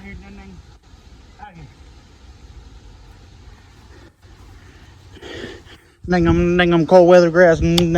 here, dang. Out here. Ding cold weather grass, ding.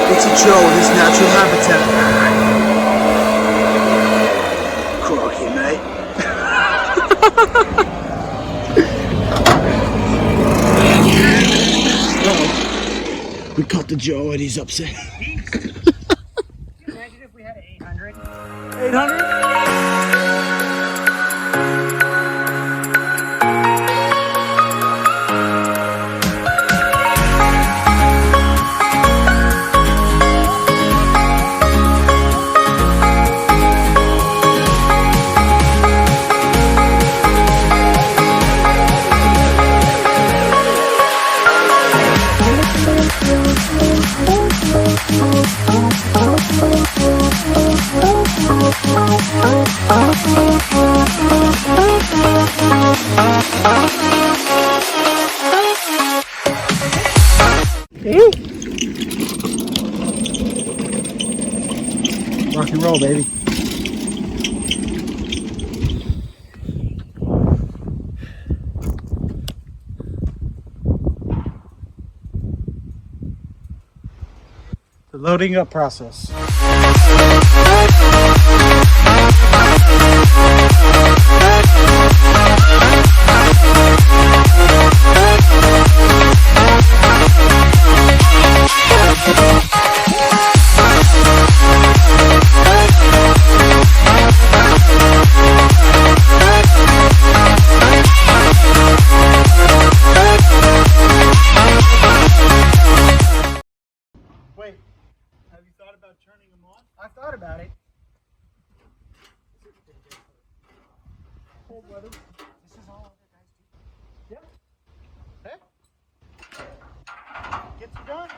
It's a Joe in his natural habitat. Crocky, mate. We caught the Joe and he's upset. Can you imagine if we had an 800? 800? Rock and roll, baby. The loading up process. Wait, have you thought about turning them on? I've thought about it. Cold weather. This is all other guys do. Yeah. Hey. Gets you done.